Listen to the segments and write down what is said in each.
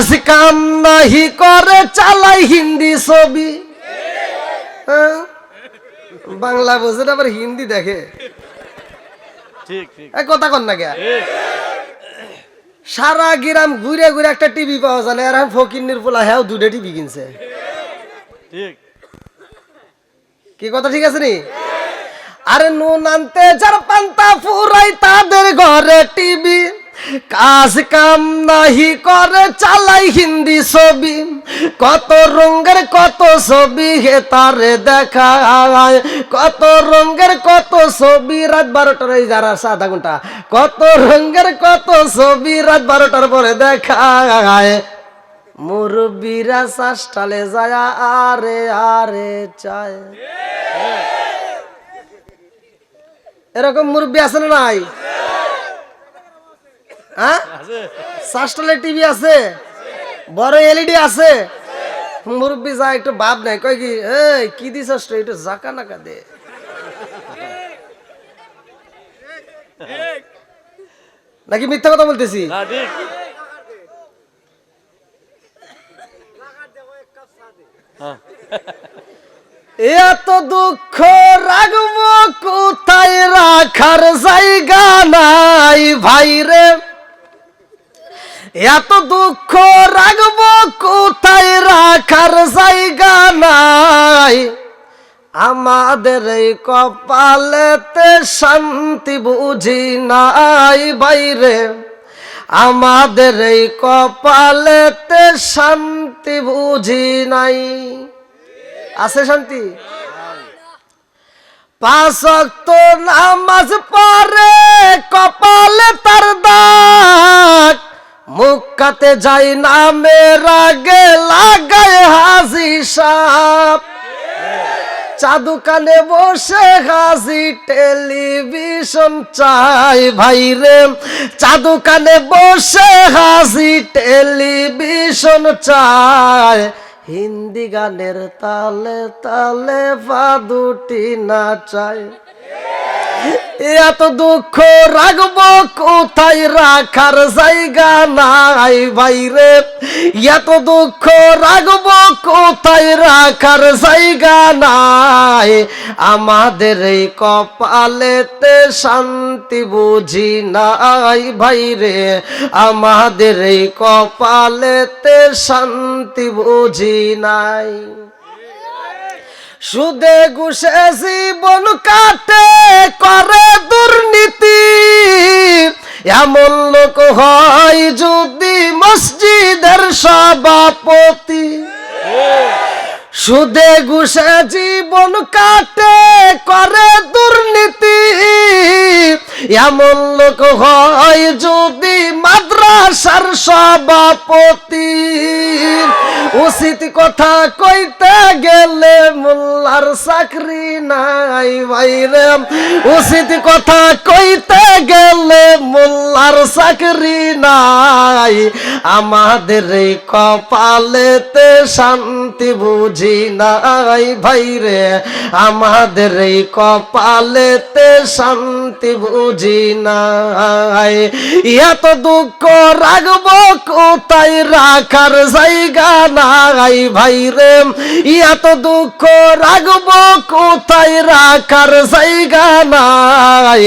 কাজ কাম নাহি করে চালাই হিন্দি ছবি। হ্যাঁ? বাংলা বোঝে না আবার হিন্দি দেখে। ঠিক ঠিক কথা কন না কে সারা গ্রাম ঘুরে ঘুরে একটা টিভি পাওয়া যায় না, আর এখন ফকিন্নির পোলা হ্যাঁ দুটো টিভি কিনছে। ঠিক কি কথা ঠিক আছে নি? আরে নুন আনতে যার পান্তা ফুরাই তাদের ঘরে টিভি, কাজ কাম নাহি করে চালাই হিন্দি ছবি। কত রঙের কত ছবি হে তারে দেখায়, কত রঙের কত ছবি রাত 12টার এই যারা আধা ঘন্টা, কত রঙের কত ছবি রাত 12টার পরে দেখায়। মুরব্বীরা চাষটালে যায় আরে আরে চায়। এরকম মুরব্বী আছে না নাই? হ্যাঁ, সাস্টালে টিভি আছে, বড় এলইডি আছে। মুরব্বী যা একটু ভাব নাই, কয় কি এই কি দিস একটু জাকা নাকা দে। নাকি মিথ্যা কথা বলতেছি? না ঠিক হ্যাঁ এত দুঃখ রাখবো কোথায় রাখার জায়গা নাই ভাইরে, এত দুঃখ রাখবো কোথায় রাখার জায়গা নাই। আমাদের এই কপালেতে শান্তি বুঝি নাই বাইরে, আমাদের এই কপালেতে শান্তি বুঝি নাই। আছে শান্তি? 5 ওয়াক্ত নামাজ পড়ে কপালে তার দাগ, মুক্কাতে যাই নামের আগে লাগায় হাজি সাপ। চা দোকানে বসে হাজি টেলিভিশন চাই ভাইরে, চা দোকানে বসে হাজি টেলিভিশন চাই। হিন্দি গানের তালে তালে পা দুটি নাচায়। এত দুঃখ রাখবো কোথায় রাখার জায়গা নাই ভাইরে, এত দুঃখ রাখবো কোথায় রাখার জায়গা নাই। আমাদের এই কপালেতে শান্তি বুঝি নাই ভাইরে, আমাদের এই কপালেতে শান্তি বুঝি নাই। সুদে ঘুষে জীবন কাটে করে দুর্নীতি, এমন লোক হয় যদি মসজিদের সভাপতি। সুদে ঘুষে জীবন কাটে করে দুর্নীতি, এমন লোক হয় যদি মাদ্রাসার সভাপতি। উচিত কথা কইতে গেলে মোল্লার চাকরি নাই ভাইরে, উচিত কথা কইতে গেলে মোল্লার চাকরি নাই। আমাদের এই কপালেতে শান্তি বুঝি নাই ভাইরে, আমাদের এই কপালেতে শান্তি বুঝি নাই। এত দুঃখ রাখবো কোথায় রাখার জায়গা নাই ভাইরে, এত দুঃখ রাখবো কোথায় রাখার জায়গা নাই।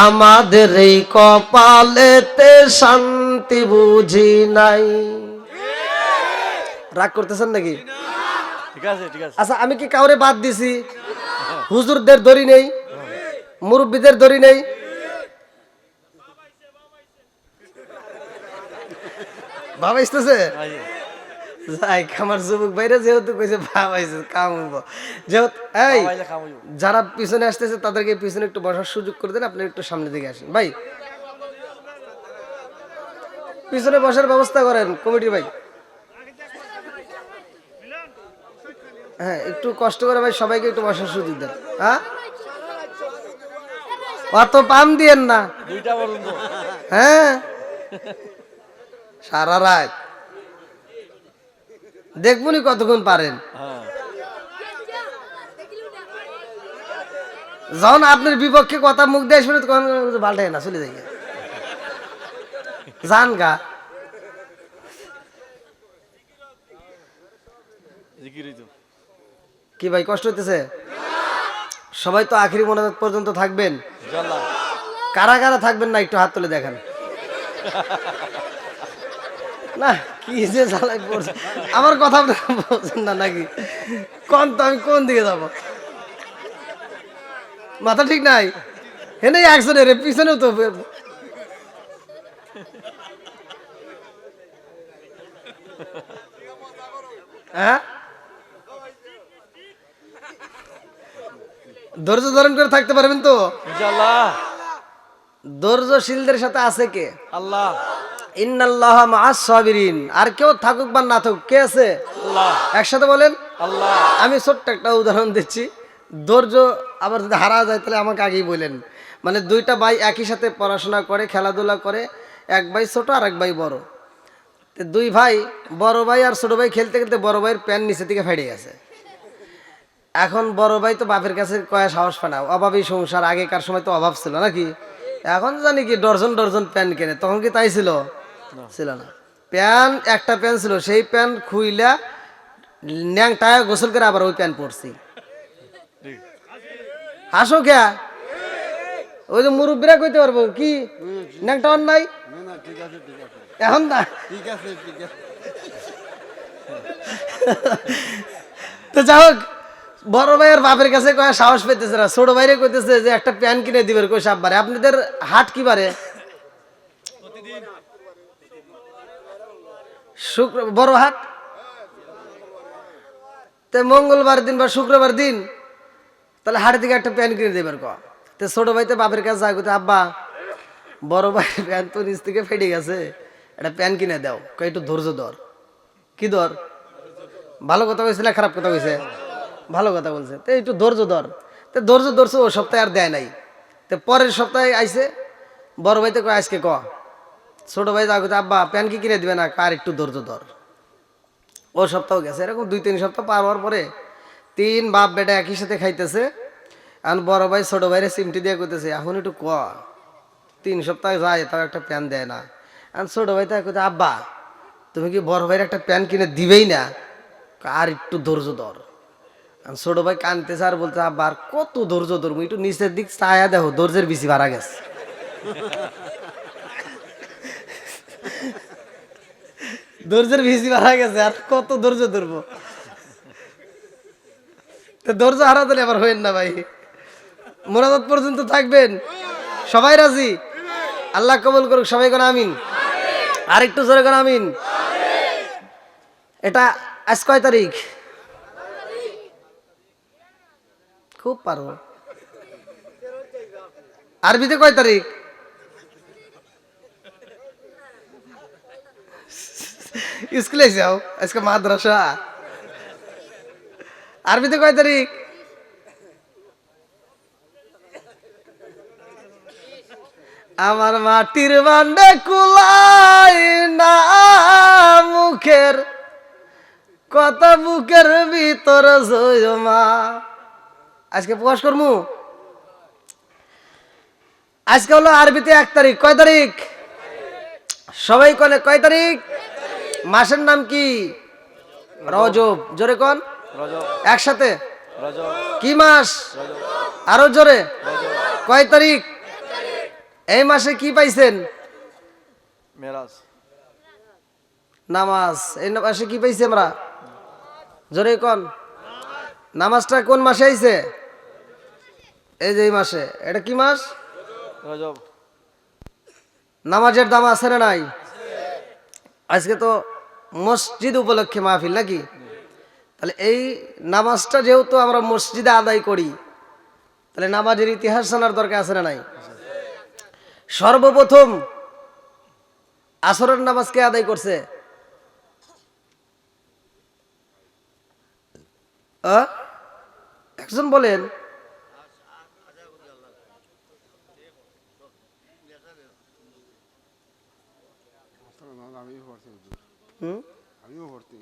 আমাদের এই কপালেতে শান্তি বুঝি নাই। রাগ করতেছেন নাকি? ঠিক আছে ঠিক আছে আচ্ছা, আমি কি কাউরে বাদ দিছি? হুজুরদের ধরি নেই, মুরব্বীদের ধরি নেই। ভাবাইতেছে যাই আমার যুবক ভাইরা যেহেতু কইছে ভাবাইছে কাম হইব, যেহেতু এই যারা পিছনে আসতেছে তাদেরকে পিছনে একটু বসার সুযোগ করে দেন। আপনি একটু সামনে দিকে আসেন ভাই, পিছনে বসার ব্যবস্থা করেন কমিটি ভাই। হ্যাঁ, একটু কষ্ট করে ভাই সবাইকে একটু বসার সুযোগ দেন। হ্যাঁ, অত পাম দিয়েন না। হ্যাঁ, সারা রাত দেখবনি কতক্ষণ পারেন। যখন আপনার বিপক্ষে কথা মুখ দিয়ে আসবে তখন পাল্টায় না, চলে যাই যান গা। জিকিরই তো। কি ভাই কষ্ট হইতেছে? সবাই তো আখেরি মোনাজাত পর্যন্ত থাকবেন। ইনশাআল্লাহ। কারা কারা থাকবেন না একটু হাত তুলে দেখান। না কি যে জ্বালাই পড়ছে, আমার কথা আপনারা বলছেন না নাকি? কোন তো আমি কোন দিকে যাব? মাথা ঠিক নাই, হেনে একজনের পিছনেও তো হ্যাঁ, ধৈর্য ধারণ করে থাকতে পারবেন তো? ইনশাআল্লাহ। ধৈর্যশীলদের সাথে আছে কে? আল্লাহ। ইন্নাল্লাহ মাআস সাবিরিন। আর কেউ থাকুক বা না থাকুক, কে আছে? আল্লাহ। একসাথে বলেন আল্লাহ। আমি ছোট্ট একটা উদাহরণ দিচ্ছি। ধৈর্য আবার যদি হারা যায় তাহলে আমাকে আগেই বললেন। মানে দুইটা ভাই একই সাথে পড়াশোনা করে, খেলাধুলা করে, এক ভাই ছোট আর এক ভাই বড়। তো দুই ভাই, বড় ভাই আর ছোট ভাই খেলতে খেলতে বড় ভাইয়ের প্যান্ট নিচে থেকে ফেটে গেছে। এখন বড় ভাই তো বাপের কাছে কয়া সাহস পায় না, অভাবী সংসার, আগেকার সময় তো অভাব ছিল নাকি? এখন জানি কি ডর্জন ডর্জন প্যান্ট কেনে, তখন কি তাই ছিল? ছিল না। প্যান্ট একটা প্যান্ট ছিল, সেই প্যান্ট খুইলা ন্যাংটায় গোসল করে আবার ওই প্যান্ট পরছি। ঠিক। হাসো কে? ওই যে মুরব্বীরা কইতে পারবো কি ন্যাংটা নাই এখন না। তো যাই হোক, বড় ভাইয়ের বাপের কাছে কয়া সাহস পেতেছে না, ছোট ভাইরে কইতেছে যে একটা প্যান্ট কিনে দিবেন। কই সাববারে আপনাদের হাট কি বারে? শুক্র বড় হাট। তে মঙ্গলবার দিন বা শুক্রবার দিন তাহলে হাটের দিকে একটা প্যান্ট কিনে দেবেন ক। তো ছোট ভাই তো বাপের কাছে যায়, কইতে আব্বা বড় ভাই প্যান্ট তো নিচ থেকে ফেটে গেছে, একটা প্যান্ট কিনে দাও। কই একটু ধৈর্য ধর। কি ধর? ভালো কথা কইছে না খারাপ কথা কইছে? ভালো কথা বলছে। তো একটু ধৈর্য ধর। তো ধৈর্য ধরছে, ও সপ্তাহে আর দেয় নাই। তো পরের সপ্তাহে আইছে, বড় ভাই তো কয় আজকে ক। ছোট ভাই যা কইতে আব্বা প্যান্ট কি কিনে দিবে না, আর একটু ধৈর্য ধর। ও সপ্তাহ গেছে, এরকম 2-3 সপ্তাহ পার হওয়ার পরে 3 বাপ বেটা একই সাথে খাইতেছে। আর বড় ভাই ছোট ভাইরে সিমটি দিয়ে কইতেছে এখন একটু ক। 3 সপ্তাহ যায় তাও একটা প্যান্ট দেয় না। আর ছোট ভাই তাই কইতে আব্বা তুমি কি বড় ভাইয়ের একটা প্যান্ট কিনে দিবেই না, আর একটু ধৈর্য ধর। আর ছোট ভাই কানতেছে আর বলতে আব্বা আর কত ধৈর্য ধরবো, একটু নিচের দিক চায়া দেখো, ধৈর্যের বেশি ভাড়া গেছে। ধৈর্যের বেশি ভাড়া গেছে, আর কত ধৈর্য ধরবো? ধৈর্য হারা দিলে আবার হইন না ভাই। মোনাজাত পর্যন্ত থাকবেন, সবাই রাজি? আল্লাহ কবুল করুক, সবাই কোন আমিন। আর একটু জোরে কোন আমিন। এটা আজ কয় তারিখ? খুব পারো। আরবিতে কয় তারিখ? স্কুলে যাও, আজকে মাদ্রাসা। আরবিতে কয় তারিখ? আমার মাটির বান্ডে কুলাই না মুখের কথা, বুকের ভিতর জমা। আজকে প্রকাশ করমু। আজকে হলো আরবিতে 1 তারিখ। কয় তারিখ? সবাই কনে কয় তারিখ? মাসের নাম কি? রজব। জোরে কোন? রজব। একসাথে রজব। কি মাস? রজব। আরো জোরে। রজব। কয় তারিখ? এই মাসে কি পাইছেন? মেরাজ। নামাজ। এই মাসে কি পাইছি আমরা? জোরে কোন? নামাজটা কোন মাসে আইছে? এই যে এই মাসে। এটা কি মাস? রজব। নামাজের দাম আছে না নাই? আজকে তো মসজিদ উপলক্ষে মাহফিল নাকি? তাহলে এই নামাজটা যেহেতু আমরা মসজিদে আদায় করি, তাহলে নামাজের ইতিহাস জানার দরকার আছে না নাই? সর্বপ্রথম আসরের নামাজ কে আদায় করছে? একজন বলেন। আমিও ভর্তি।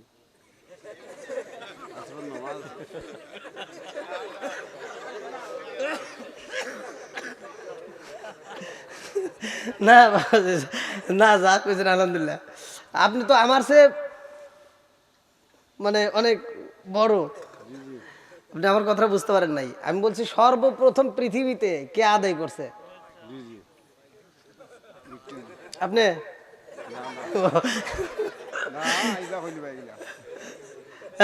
না না, যা কইছেন আলহামদুলিল্লাহ। আপনি তো আমার সে মানে অনেক বড়। আপনি আমার কথা বুঝতে পারেন নাই। আমি বলছি সর্বপ্রথম পৃথিবীতে কে আদায় করছে? জি জি আপনি? না আইজা হইল ভাই গিলা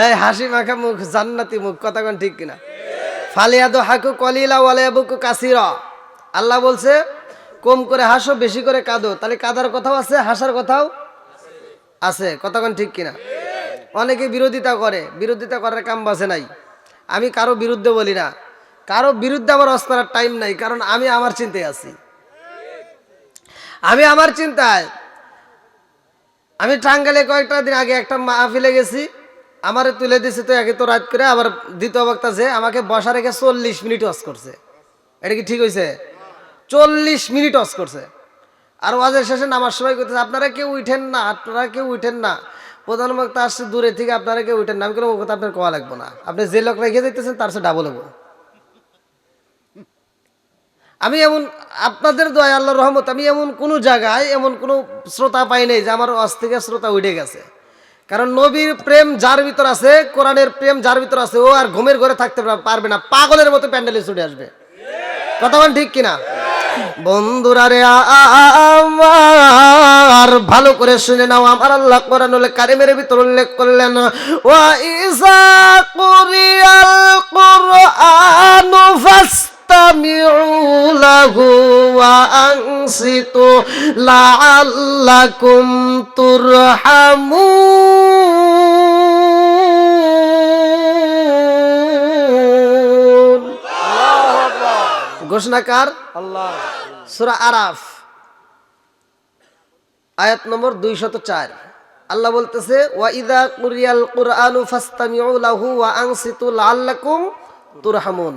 এই হাসি মাখা মুখ জান্নাতি মুখ, কথা কোন ঠিক কিনা? ফালিয়াদু হাকু কলিলা ওয়ালায়াবুকু কাসিরা। আল্লাহ বলছে কম করে হাসো, বেশি করে কাঁদো। তাহলে কাঁদার কথাও আছে, হাসার কথাও আছে, কথা কোন ঠিক কিনা? অনেকে বিরোধিতা করে, বিরোধিতা করার কাম বাসে নাই। আমি কারো বিরুদ্ধে বলি না, কারো বিরুদ্ধে আমার অস করার টাইম নাই, কারণ আমি আমার চিন্তায় আছি। আমি আমার চিন্তায়। আমি টাঙ্গাইলে কয়েকটা দিন আগে একটা মাহফিলে গেছি, আমারে তুলে দিছে তো একে তো রাত করে, আবার দ্বিতীয় বক্তা যে আমাকে বসা রেখে 40 মিনিট ওয়াজ করছে। এটা কি ঠিক হয়েছে? 40 মিনিট ওয়াজ করছে। আর ওয়াজের শেষে নামার সময় করতেছে আপনারা কেউ উঠেন না, আপনারা কেউ উঠেন না। প্রধান বক্তা আসছে দূরে থেকে, আপনারা কেউ উঠেন না। আমি কোনো কথা আপনার কোয়া লাগবো না, আপনি যে লোক রেখে দিতেছেন তার সাথে ডাবল হবো। আমি এমন আপনাদের দয়া আল্লাহর রহমত, আমি এমন কোনো জায়গায় এমন কোনো শ্রোতা পাই নাই যে আমার ওয়াজ থেকে শ্রোতা উঠে গেছে। কারণ নবীর প্রেম যার ভিতর আছে, কোরআনের প্রেম যার ভিতর আছে, ও আর ঘুমের ঘরে থাকতে পারবে না, পাগলের মতো প্যান্ডেলে ছুটে আসবে। কথা বল ঠিক কিনা? বন্ধুরা রে আমার ভালো করে শুনে নাও, আমার আল্লাহ কোরআনুল কারীমের ভিতর উল্লেখ করলেন ওয়া ইযা কুরিয়াল কুরআনু ফাসতামিউ লাহু ওয়া আনসিতু লাআল্লাকুম তুরহামুন। ঘোষণাকার আল্লাহ। সূরা আরাফ আয়াত নম্বর 204। আল্লাহ বলতেছে ওয়া ইযা কুরিয়াল কুরআনু ফাসতামিউ লাহু ওয়া আনসিতু লাআল্লাকুম তুরহামুন।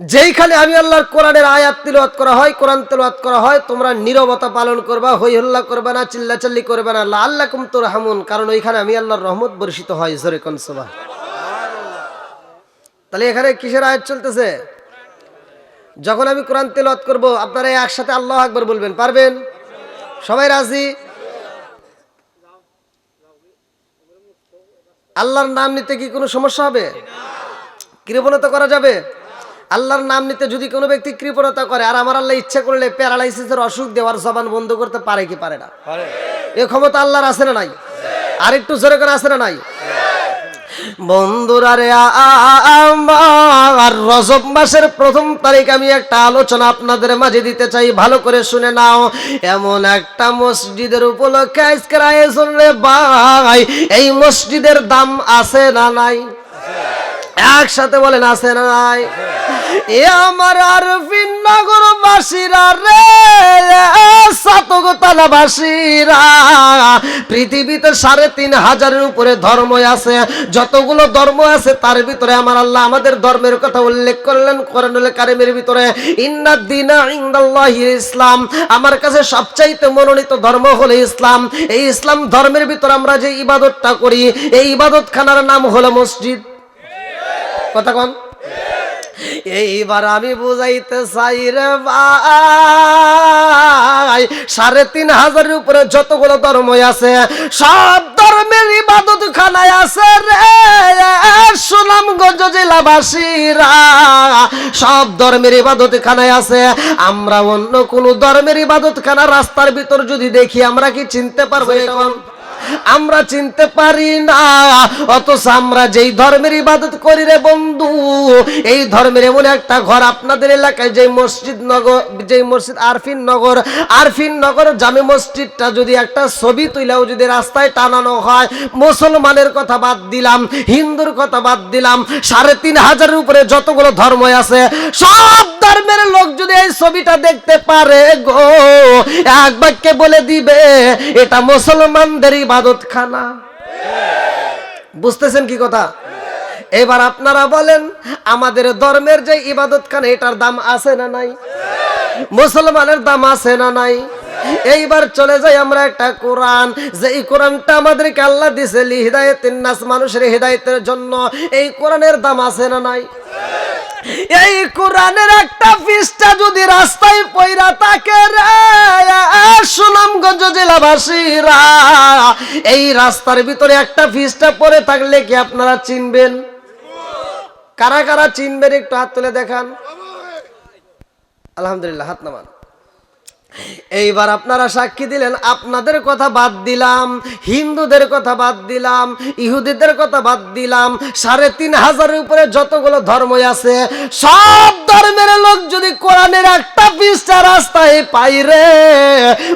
যেইখানে আমি আল্লাহর কোরআনের আয়াত তিলাওয়াত করা হয়, কোরআন তিলাওয়াত করা হয়, তোমরা নীরবতা পালন করবা, হই হল্লা করবে না, চিল্লাচিল্লি করবে না, লাআল্লাকুম তুরহামুন, কারণ ওইখানে আমি আল্লাহর রহমত বর্ষিত হয়। জোরে কোন সুবহানাল্লাহ। তাহলে এখানে কিসের আয়াত চলতেছে? যখন আমি কোরআন তেলাওয়াত করব আপনারা একসাথে আল্লাহু আকবার বলবেন, পারবেন? সবাই রাজি? আল্লাহর নাম নিতে কি কোনো সমস্যা হবে? কৃপণতা করা যাবে? আল্লাহর নাম নিতে যদি কোনো ব্যক্তি কৃপণতা করে, আর আমার আল্লাহ ইচ্ছা করলে প্যারালাইসিসের অসুখ দেওয়ার জবান বন্ধ করতে পারে কি পারে না? পারে। এই ক্ষমতা আল্লাহর আছে না নাই? আর একটু জোরে করে আছে না নাই? বন্ধুরা রে আমার রজব মাসের 1ম তারিখ আমি একটা আলোচনা আপনাদের মাঝে দিতে চাই, ভালো করে শুনে নাও। এমন একটা মসজিদের উপলক্ষে আজকের আয়োজন রে ভাই, এই মসজিদের দাম আছে না নাই? একসাথে বলেন আছে না নাই? এ আমার আরফিন নগর বাসীরা রে, সাতগোতালা বাসীরা, পৃথিবীতে 3500-এর উপরে ধর্ম আছে। যতগুলো ধর্ম আছে তার ভিতরে আমার আল্লাহ আমাদের ধর্মের কথা উল্লেখ করলেন কোরআনুল কারীমের ভিতরে, ইন্নাদ দীনা ইনদাল্লাহিল ইসলাম। আমার কাছে সবচাইতে মনোনীত ধর্ম হলো ইসলাম। এই ইসলাম ধর্মের ভিতরে আমরা যে ইবাদতটা করি, এই ইবাদতখানার নাম হলো মসজিদ। কথা কোন? এইবার আমি বুঝাইতে চাই রে ভাই, 3500-এর উপরে যতগুলো ধর্ম আছে, সব ধর্মের ইবাদত খানায় আছে রে সুনামগঞ্জ জেলাবাসীরা, সব ধর্মের ইবাদত খানায় আছে। আমরা অন্য কোন ধর্মের ইবাদত খানা রাস্তার ভিতর যদি দেখি, আমরা কি চিনতে পারবো? এখন আমরা চিনতে পারি না। অথচ আমরা যেই ধর্মের ইবাদত করি রে বন্ধু, এই ধর্মের এমন একটা ঘর আপনাদের এলাকায়, যে মসজিদ নগর, যে মসজিদ আরফিন নগর জামে মসজিদটা যদি একটা ছবি তুইলাও যদি রাস্তায় টানানো হয়, মুসলমানের কথা বাদ দিলাম, হিন্দুর কথা বাদ দিলাম, 3500-এর উপরে যতগুলো ধর্ম আছে, সব ধর্মের লোক যদি এই ছবিটা দেখতে পারে গো, এক বাক্যে বলে দিবে এটা মুসলমানদের ইবাদত খানা। বুঝতেছেন কি কথা? এবার আপনারা বলেন, আমাদের ধর্মের যে ইবাদত খানা, এটার দাম আছে না নাই? মুসলমানের দাম আছে না নাই? এইবার চলে যাই আমরা একটা কোরআন, যে এই কোরআনটা আমাদেরকে আল্লাহ দিছে লিহিদায়াতিন নাস, মানুষের হিদায়াতের জন্য। এই কোরআনের দাম আছে না নাই? এই কোরআনের একটা পৃষ্ঠা যদি রাস্তায় পয়রা থাকে রে সুনামগঞ্জ জেলাবাসীরা, এই রাস্তার ভিতরে একটা পৃষ্ঠা পড়ে থাকলে কি আপনারা চিনবেন? কারা কারা চিনবেন একটু হাত তুলে দেখান। আলহামদুলিল্লাহ, হাত নামান। এইবার আপনারা সাক্ষী দিলেন, আপনাদের কথা বাদ দিলাম, হিন্দুদের কথা বাদ দিলাম, ইহুদিদের কথা বাদ দিলাম, ৩৫০০০-এর উপরে যতগুলো ধর্মই আছে সব ধর্মের লোক যদি কোরআনের একটা পৃষ্ঠা রাস্তায় পাই রে,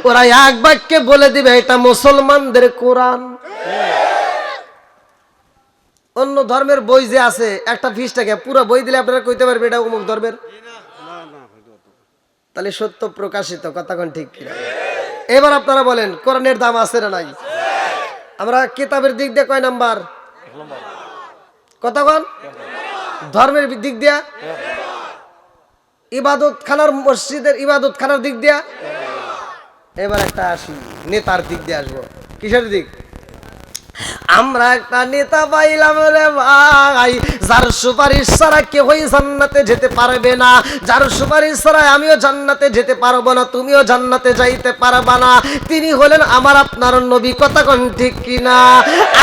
ওরা এক বাক্যে বলে দিবে এটা মুসলমানদের কোরআন। অন্য ধর্মের বই যে আছে একটা পৃষ্ঠাকে পুরো বই দিলে আপনারা কইতে পারবে এটা অমুক ধর্মের? তাহলে সত্য প্রকাশিত, কথা কোন ঠিক কিনা? এবার আপনারা বলেন কোরআনের দাম আছে না নাই? আমরা কিতাবের দিক দিয়ে কয় নাম্বার? কথা কোন? ধর্মের দিক দিয়া, ইবাদত খানার, মসজিদের ইবাদত খানার দিক দিয়া। এবার একটা আসি নেতার দিক দিয়ে আসবো। কিসের দিক? আমরা একটা নেতা পাইলাম রে ভাই, যার সুপারিশ ছাড়া কেউই জান্নাতে যেতে পারবে না, যার সুপারিশ ছাড়া আমিও জান্নাতে যেতে পারবো না, তুমিও জান্নাতে যাইতে পারবা না। তিনি হলেন আমার আপনার নবী, কথা কোন ঠিক কিনা?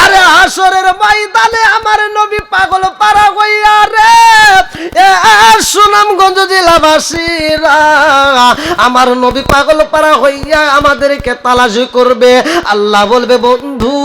আরে হাসরের ময়দানে আমার নবী পাগল পারা হইয়া রে সুনামগঞ্জ জেলাবাসীরা, আমার নবী পাগল পারা হইয়া আমাদেরকে তালাশ করবে। আল্লাহ বলবে বন্ধু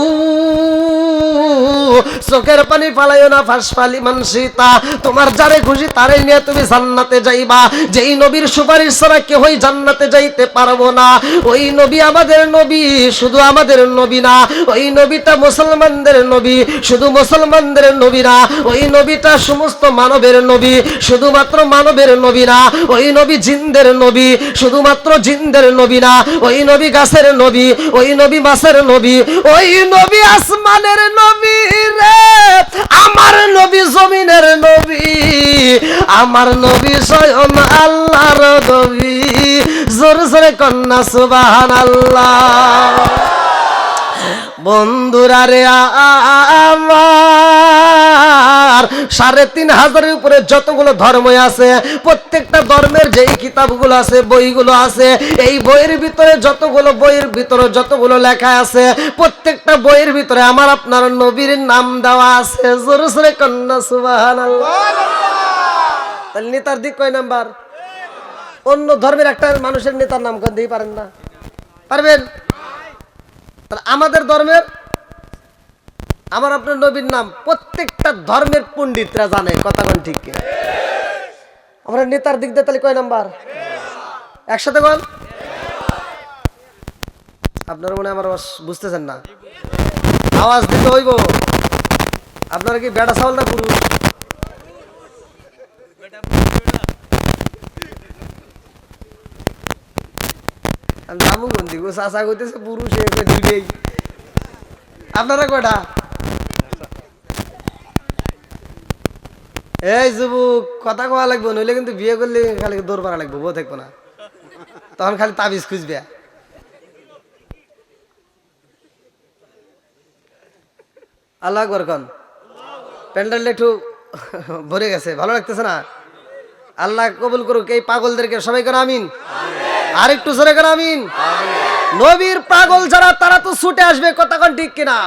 চোখের পানি ফালাইও না, ফাঁস ফালি মানসিতা, তোমার যারে খুশি তারে নিয়ে তুমি জান্নাতে যাইবা। যেই নবীর সুপারিশ ছাড়া কেউই জান্নাতে যাইতে পারবো না, ওই নবী আমাদের নবী, শুধু আমাদের নবী না, ওই নবীটা মুসলমানদের নবী, শুধু মুসলমানদের নবী না, ওই নবীটা সমস্ত মানবের নবী, শুধুমাত্র মানবের নবী না, ওই নবী জিনদের নবী, শুধুমাত্র জিনদের নবী না, ওই নবী গাছের নবী, ওই নবী মাছের নবী, ওই নবী আসমানের নবী রে, আমার নবী জমিনের নবী, আমার নবী স্বয়ং আল্লাহর নবী। জোরে জোরে কন্যা সুবহানাল্লাহ। বন্ধুরা রে আমার ৩৫০০০-এর উপরে যতগুলো ধর্ম আছে, প্রত্যেকটা ধর্মের যেই কিতাবগুলো আছে, বইগুলো আছে, এই বইয়ের ভিতরে যতগুলো লেখা আছে, প্রত্যেকটা বইয়ের ভিতরে আমার আপনার নবীর নাম দেওয়া আছে। জোরে জোরে কন্যা সুবহানাল্লাহ। তাহলে নেতার দিক কয় নাম্বার? অন্য ধর্মের একটা মানুষের নেতার নাম কোন দিতে পারেন না? পারবেন? তাহলে আমাদের ধর্মের, আমার আপনার নবীর নাম প্রত্যেকটা ধর্মের পণ্ডিতরা জানে, কথা কোন ঠিক কিনা? আমরা নেতার দিক দিয়ে তাহলে কয় নাম্বার? একসাথে বল। আপনারা মনে হয় আমার বুঝতেছেন না, আওয়াজ দিতে হইব। আপনারা কি বেটা চাউল না পুরুষ? আমি বন্দি গো, চাষা কইতেছে পুরুষ, দুইটাই। আপনারা কয়টা? এই যুবক, কথা কোয়া লাগবো, নইলে কিন্তু বিয়ে করলে খালি দৌড় পাড়া লাগবো, বউ থাকবো না, তখন খালি তাবিজ খুঁজবে। আল্লাহ আকবার কন। প্যান্ডেলটা একটু ভরে গেছে, ভালো লাগতেছে না? আল্লাহ কবুল করুক এই পাগলদেরকে, সবাই করে আমিন। আর একটু জোরে করে আমিন। নবীর পাগল যারা তারা তো ছুটে আসবে, কথা কোন ঠিক কিনা?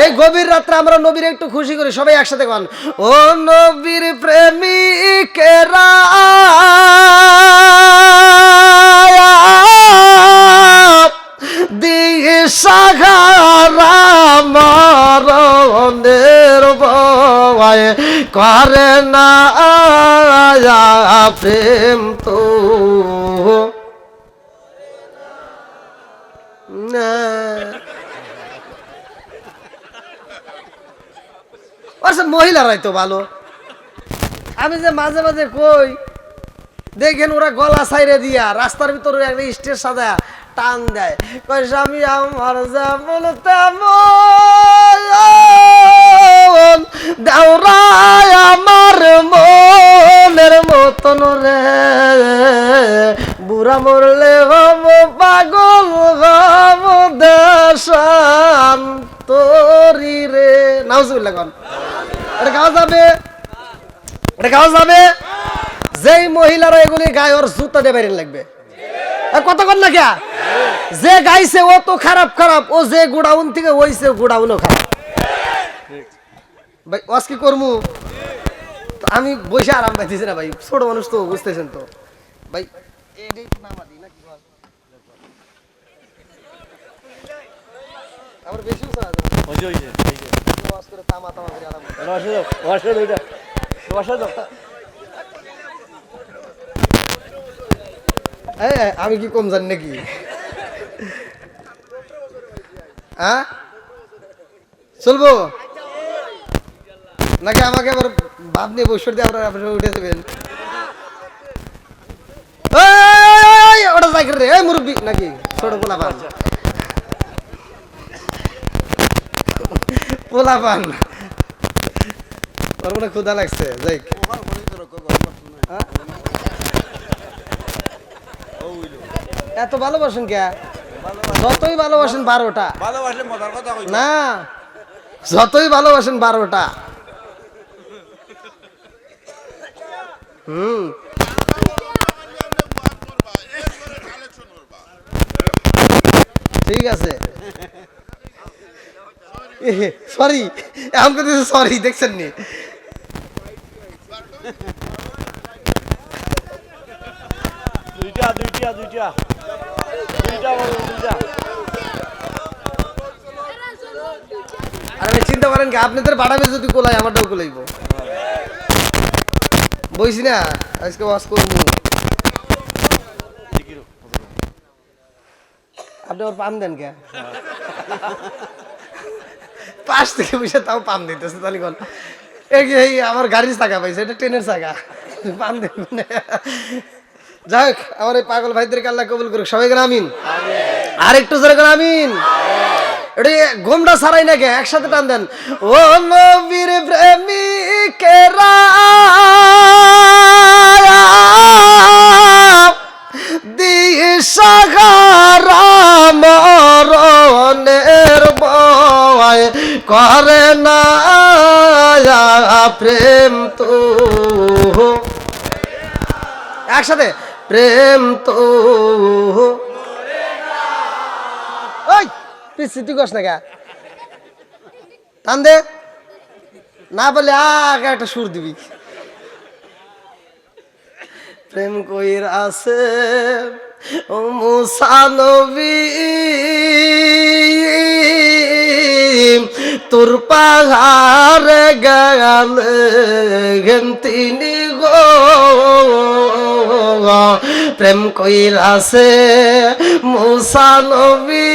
এই গভীর রাত্রে আমরা নবীর একটু খুশি করি, সবাই একসাথে কোন, ও নবীর প্রেমিকেরা দিশাহারা মরণের ভয় করে না প্রেম তো মহিলারাই তো ভালো। আমি যে মাঝে মাঝে কই, দেখেন ওরা গলা সাইরে দিয়া রাস্তার ভিতরে একটা স্টেজ সাজা টান দেয়, কই স্বামী আমার যেমন তেমন দেওরায় আমার মনের মতন রে, বুড়া মরলে হব পাগল হব দেশান্তরি রে। নাউজুবিল্লাহ কোন। এটা গাওয়া যাবে? এটা গাওয়া যাবে? যেই মহিলারা এগুলি গায়ে ওর জুতা দিয়ে বাইরে লাগবে কতক্ষণ না কে যে গাইছে ও তো খারাপ খারাপ ও যে গোডাউন থেকে হইছে গোডাউনও খারাপ ভাই ওয়াজ কি করমু তো আমি বসে আরাম পাইতেছি না ভাই ছোট মানুষ তো বুঝতেছেন তো ভাই এইটাই তো নামা দিই নাকি আমার বেশি উৎসাহ আছে হইছে হইছে ওয়াজ করে তামা তামা করে আরাম ওয়াশে দুইটা ওয়াশে দাও আমি কি কম জানি নাকি হ্যাঁ চলবো নাকি আমাকে আবার ভাব নিয়ে বসে দিয়ে আপনারা উঠে দেবেন ওটা যাই রে এই মুরব্বী নাকি ছোট পোলাপান পোলাপান ওর মনে ক্ষুধা লাগছে যাই এত ভালোবাসেন কে যতই ভালোবাসেন 12টা ভালোবাসলে মজার কথা কই না যতই ভালোবাসেন 12টা ঠিক আছে সরি এখন কিন্তু সরি দেখছেন নি দুইটা দুইটা দুইটা দুইটা বলো দুইটা আরে চিন্তা করেন কি আপনাদের বাড়াবে যদি কোলাই আমারটাও কোলাইব বইছি না আজকে ওয়াজ করবো আপনি ওর পাম দেন কে পাশ থেকে বসে তাও পাম দিতেছে তাহলে কোন এই আমার গাড়ির চাকা পাইছে এটা ট্রেনের চাকা পাম দেন যাই হোক আমার এই পাগল ভাইদেরকে আল্লাহ কবুল করুক সবাই গেল আমিন আর একটু জোরে গেল আমিন এটা গোমটা ছাড়াই নাকি একসাথে টান দেন ও নবীর প্রেমিকেরা দিশাহারা মরণের ভয় করে না প্রেম তো একসাথে প্রেম তো ওই তুই কস না কে টান দে না বলে আগে একটা সুর দিবি প্রেম কইর আছে ও মুসা নবী তোর পাহাড়ে গেলেন তিনি গো প্রেম কইর আছে মুসা নবী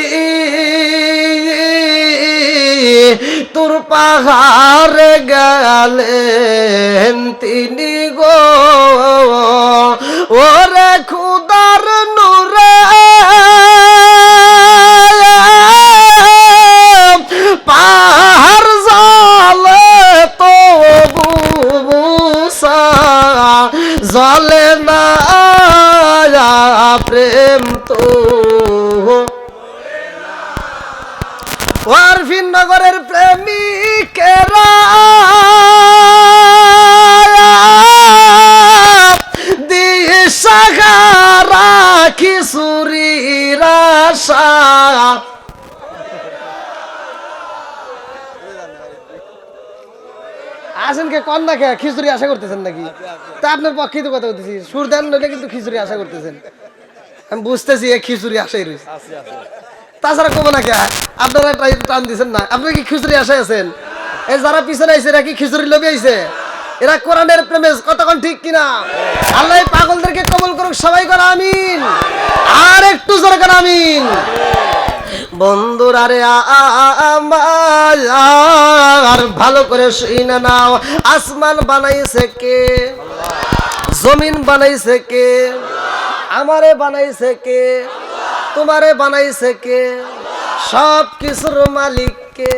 তোর পাহাড়ে গেলেন তিনি গো ওরে খুদার নূরে পাহাড় জালে তো বুসা জলে না প্রেম তো ওয়ারফিন নগরের প্রেমিকেরা দিশাহারা কিশোরীর আশা আসেন কে কন না কে খিচুড়ি আশা করতেছেন নাকি তা আপনার পক্ষেই তো কথা বলতেছি সুর দেন নইলে কিন্তু খিচুড়ি আশা করতেছেন আমি বুঝতেছি এই খিচুড়ি আশাই রয়েছে তাছাড়া কমো না কে আপনারা টান দিচ্ছেন না আপনি কি খিচুড়ি আশায় আছেন এই যারা পিছনে আইছে এরা কি খিচুড়ি লোভে আইছে এরা কোরআনের প্রেমে কতক্ষণ ঠিক কিনা আল্লাহ পাগলদেরকে কবুল করুক সবাই করে আমিন আর একটু জোরে করে আমিন বন্ধুরা রে আমার ভালো করে শুনে নাও আসমান বানাইছে কে জমিন বানাইছে কে আমারে বানাইছে কে তোমারে বানাইছে কে সব কিছুর মালিক কে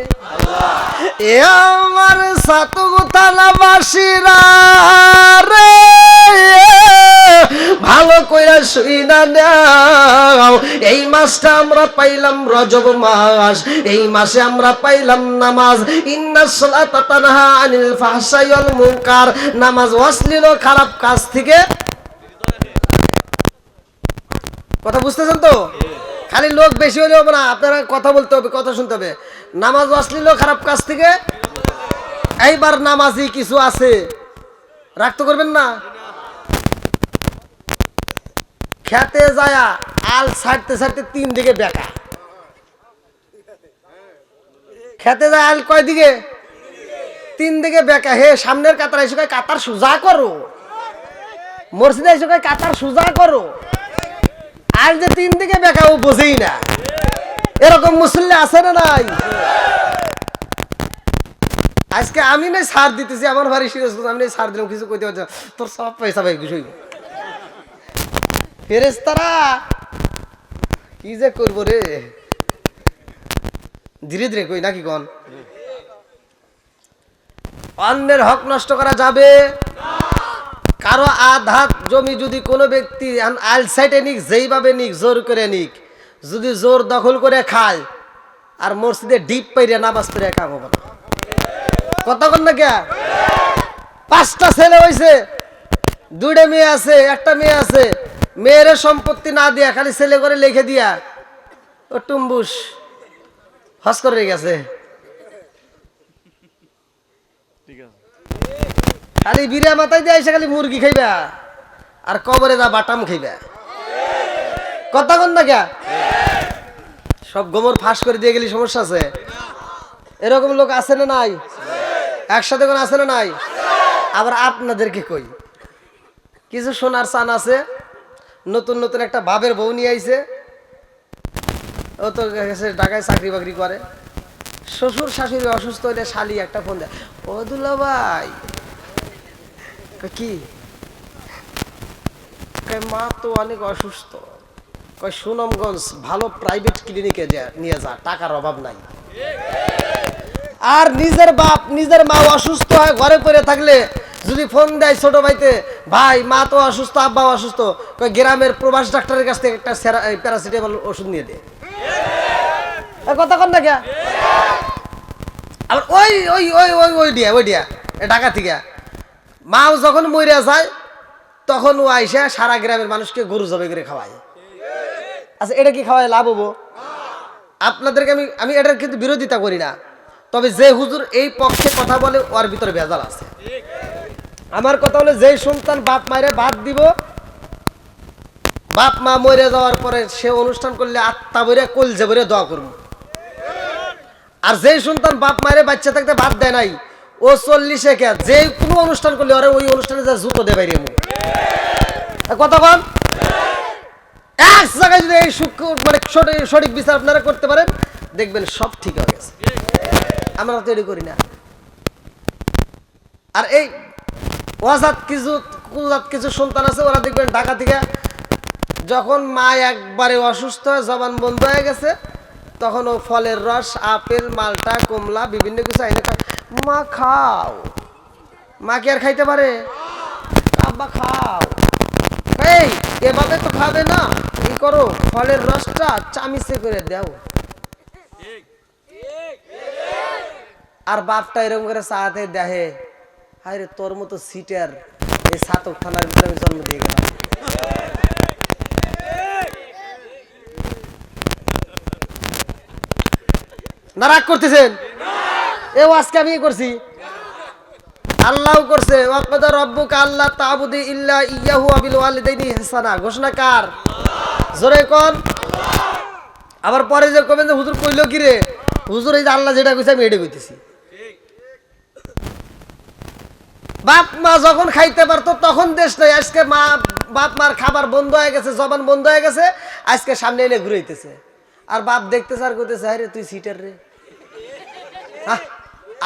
এ আমার সাতগুতালাবাসীরা রে ভালো কইরা শুইনা নাও, এই মাসটা আমরা পাইলাম রজব মাস, এই মাসে আমরা পাইলাম নামাজ। ইন্নাস সালাতা তানহা আনিল ফাহশাই ওয়াল মুনকার, নামাজ অশ্লীল ও খারাপ কাজ থেকে। কথা বুঝতেছেন তো? খালি লোক বেশি হলে হবে না, আপনারা কথা বলতে হবে, কথা শুনতে হবে। নামাজ অশ্লীল ও খারাপ কাজ থেকে। এইবার নামাজি কিছু আছে, রাগ তো করবেন না। খেতে যায়া আল ছাড়তে ছাড়তে 3 দিকে বেকা। খেতে যায় আল কয় দিকে? 3 দিকে বেকা। হে সামনের কাতার এসে কয় কাতার সোজা করো, মসজিদে এসে কয় কাতার সোজা করো। আর যে 3 দিকে বেকা ও বোঝেই না। এরকম মুসল্লি আছে না নাই? আজকে আমি নাই সার দিতেছি, আমার বাড়ি সিরিয়াস, আমি নাই সার দিলাম, কিছু কইতে পারছি না। তোর সব পয়সা ভাই কিছু ফেরেশতারা কি যে করবো রে। ধীরে ধীরে কই নাকি কোন? অন্যের হক নষ্ট করা যাবে। কারো আধাত জমি যদি কোনো ব্যক্তি আল সাইডে নিক, যেইভাবে নিক, জোর করে নিক, যদি জোর দখল করে খায় আর মসজিদে ডিপ পাইরে নামাজ পড়ে কাম হবে না। কতক্ষণ না কে? 5টা ছেলে হয়েছে, 2টা মেয়ে আছে, 1টা মেয়ে আছে। মেয়ের সম্পত্তি না দিয়া খালি ছেলে করে লিখে দিয়া ও টুম্বুস হস করে গেছে। খালি বিড়া মাথায় দিয়ে এসে খালি মুরগি খাইবা আর কবরে যা বাটাম খাইবা। কতক্ষণ না কে? সব গোমর ফাঁস করে দিয়ে গেলি সমস্যা আছে। এরকম লোক আছে না নাই? একসাথে কোন আছে না নাই? আবার আপনাদেরকে কই, কিছু শোনার চান আছে। নতুন নতুন একটা বাবের বউ নিয়ে আইছে, ও তো ঢাকায় চাকরি বাকরি করে। শ্বশুর শাশুড়ি অসুস্থ হইলে শালি একটা ফোন দেয়, ও দুলা ভাই কি মা তো অনেক অসুস্থ, কয় সুনামগঞ্জ ভালো প্রাইভেট ক্লিনিকে নিয়ে যা, টাকার অভাব নাই। আর নিজের বাপ নিজের মা অসুস্থ হয় ঘরে পড়ে থাকলে যদি ফোন দেয় ছোট ভাইতে, ভাই মা তো অসুস্থ, আব্বা অসুস্থ, কয় গ্রামের প্রবাস ডাক্তারের কাছ থেকে একটা প্যারাসিটামল ওষুধ নিয়ে দে। কথা কন না কে? আর ওই ওই ওই ওই ওই দিয়া ওই দিয়া ঢাকা থেকে মাও যখন মরে যায় তখন ও আইসা সারা গ্রামের মানুষকে গরু জবাই করে খাওয়ায়। আচ্ছা এটা কি খাওয়ায় লাভ হবো? আপনাদেরকে আমি এটার কিন্তু বিরোধিতা করি না, তবে যে হুজুর এই পক্ষে কথা বলে ওর ভিতরে ভেজাল আছে। আমার কথা হলো, যেই সন্তান বাপ মায়ের বাদ দিব, বাপ মা মরে যাওয়ার পরে সে অনুষ্ঠান করলে আত্মা বইরে কলজে বইরে দোয়া করবো। আর যেই সন্তান বাপ মায়ের বাচ্চা থাকতে বাদ দেয় নাই, ও 40-এ কে যে কোনো অনুষ্ঠান করলে ওরা ওই অনুষ্ঠানে যা জুতো দেয় বাইরে। কথা বল, এক জায়গায় যদি এই মানে সঠিক বিচার আপনারা করতে পারেন, দেখবেন সব ঠিক হয়ে গেছে। আমরা তৈরি করি না। আর এই ওয়াজাত কিছু সন্তান আছে, ওরা দেখবেন ঢাকা থেকে যখন মা একবারে অসুস্থ হয়, জবান বন্ধ হয়ে গেছে, তখন ও ফলের রস, আপেল, মালটা, কমলা বিভিন্ন কিছু আইনে খায়। মা খাও, মা কি আর খাইতে পারে? আব্বা খাও। এই এভাবে তো খাবে না, কি করো, ফলের রসটা চামিচে করে দাও। আর বাপটা এরকম করে চাতে দেখে, আরে তোর মতো সিটার এই সাতক থানার ভিতরে আমি জন্ম দিয়ে গেলাম। না রাগ করতেছেন? এও আজকে আমি করছি, আল্লাহ করছে। ওয়াকাদা রাব্বুকা আল্লা তা'বুদু ইল্লা ইয়াহু ওয়া বিল ওয়ালিদাইনি ইহসানা। ঘোষণা কার? জোরে কোন? আবার পরে যে কবেন যে হুজুর কইলো কি রে? হুজুর এই যে আল্লাহ যেটা কইছে আমি এটা কইতেছি। বাপ মা যখন খাইতে পারতো তখন দেশ নাই। আজকে মা বাপ মার খাবার বন্ধ হয়ে গেছে, জবান বন্ধ হয়ে গেছে, আজকে সামনে এনে ঘুরাইতেছে। আর বাপ দেখতেছে আর কইতেছে, আরে তুই সিটার রে।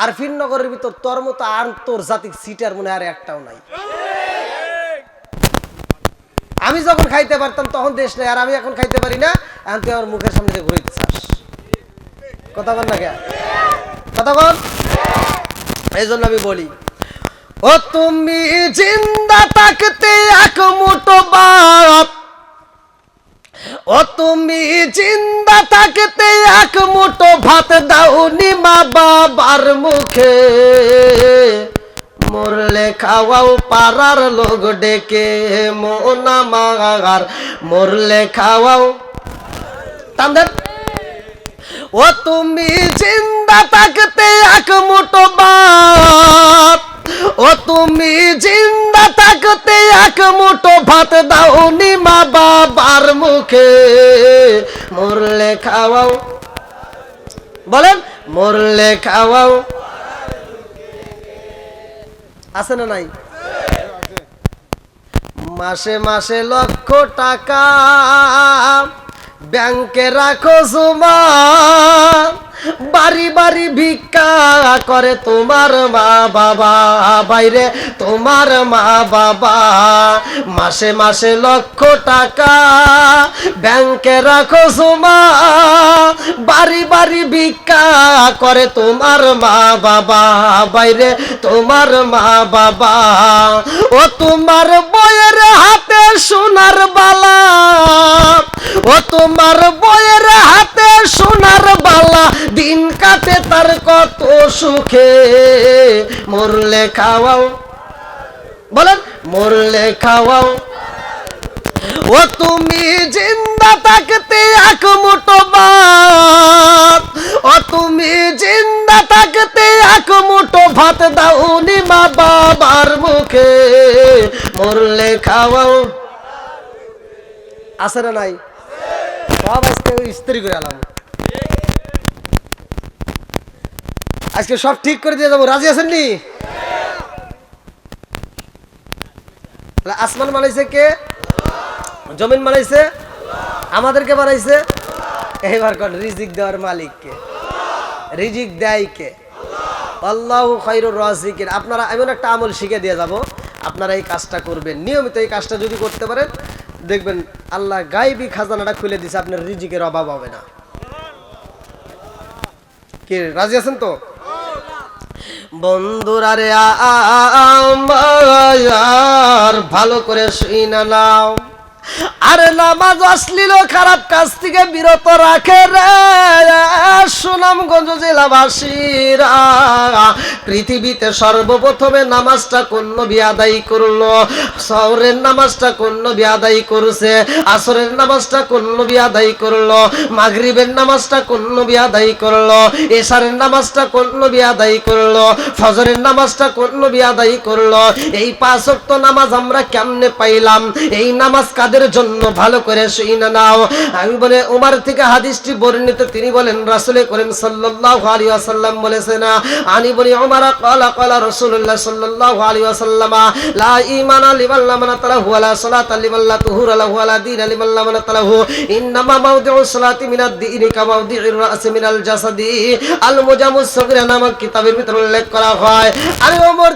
আরফিন নগরের ভিতর তোর মতো আর তোর জাতিক সিটার মনে আর একটাও নাই। আমি যখন খাইতে পারতাম তখন দেশ নাই, আর আমি এখন খাইতে পারি না, এখন তুই আমার মুখের সামনে দিয়ে ঘুরাইতে চাস। কথা বল না কে? কথা বল। এই জন্য আমি বলি, ও তুমি জিন্দা থাকতে এক মুঠো ভাত, ও তুমি জিন্দা থাকতে এক মুঠো ভাত দাওনি মা বাবার মুখে, মরলে খাওয়াও পাড়ার লোক ডেকে মন আমার, মরলে খাওয়াও তাদের। ও তুমি জিন্দা থাকতে এক মুঠো ভাত, ও তুমি জিন্দা থাকতে এক মুঠো ভাত দাওনি মা বাবার মুখে, মরলে খাওয়াও, বলেন মরলে খাওয়াও। আছে না নাই? মাসে মাসে লক্ষ টাকা ব্যাংকে রাখো জমা, বাড়ি বাড়ি ভিক্ষা করে তোমার মা বাবা, বাইরে তোমার মা বাবা। মাসে মাসে লক্ষ টাকা ব্যাংকে রাখো জমা, বাড়ি বাড়ি ভিক্ষা করে তোমার মা বাবা, বাইরে তোমার মা বাবা। ও তোমার বইয়ের হাতে সোনার বালা, ও তোমার বইয়ের হাতে সোনার বালা, দিন কাটে তার কত সুখে, মরলে খাওয়াও, বলেন মরলে খাওয়াও। ও তুমি জিন্দা থাকতে এক মুঠো ভাত, ও তুমি জিন্দা থাকতে এক মুঠো ভাত দাওনি মা বাবার মুখে, মরলে খাওয়াও। আছে না নাই? সব আজকে ইস্ত্রি করে আলাম, আজকে সব ঠিক করে দিয়ে যাবো। রাজি আছেন নি? আসমান বানাইছে কে? জমিন বানাইছে? আমাদেরকে বানাইছে? এইবার কোন রিজিক দেওয়ার মালিক কে? রিজিক দেয় কে? আল্লাহু খায়রুর রাজিকিন। আপনারা এমন একটা আমল শিখে দিয়ে যাব, আপনারা এই কাজটা করবেন, নিয়মিত এই কাজটা যদি করতে পারেন দেখবেন আল্লাহ গায়বী খাজানাটা খুলে দিছে, আপনার রিজিকের অভাব হবে না। কি রাজি আছেন তো? বন্ধুরা রে আমার ভালো করে শুইনা নাও, আরে নামাজ অশ্লীল খারাপ কাজ থেকে বিরত রাখে রে সুনামগঞ্জ জেলাবাসীরা। পৃথিবীতে সর্বপ্রথমে নামাজটা কোন নবী আদায় করলো? সওরের নামাজটা কোন নবী আদায় করছে? আসরের নামাজটা কোন নবী আদায় করলো? মাগরিবের নামাজটা কোন নবী আদায় করলো? এশারের নামাজটা কোন নবী আদায় করলো? ফজরের নামাজটা কোন নবী আদায় করলো? এই 5 ওয়াক্ত নামাজ আমরা কেমনে পাইলাম? এই নামাজ কাদের জন্য? ভালো করে শুনে নাও। আমি বলে উমর থেকে হাদিসটি বর্ণিত, তিনি বলেন রাসূল করিম সাল্লাল্লাহু আলাইহি ওয়াসাল্লাম বলেছেন, আনি বলি উমর ক্বালা ক্বালা রাসূলুল্লাহ সাল্লাল্লাহু আলাইহি ওয়াসাল্লাম, লা ঈমানা লিমান লা মানাতালাহু ওয়া লা সালাতা লিমান লা তুহুরা লাহু ওয়া লা দীনা লিমান লা মানাতালাহু, ইন্নামা মাওদিউস সালাতি মিনাদ দীনি কা মাওদিউর রাসি মিনাল জাসাদি। আল মুজামুস সাগীরা নামক কিতাবের ভিতরে উল্লেখ করা হয়। আমি ওমর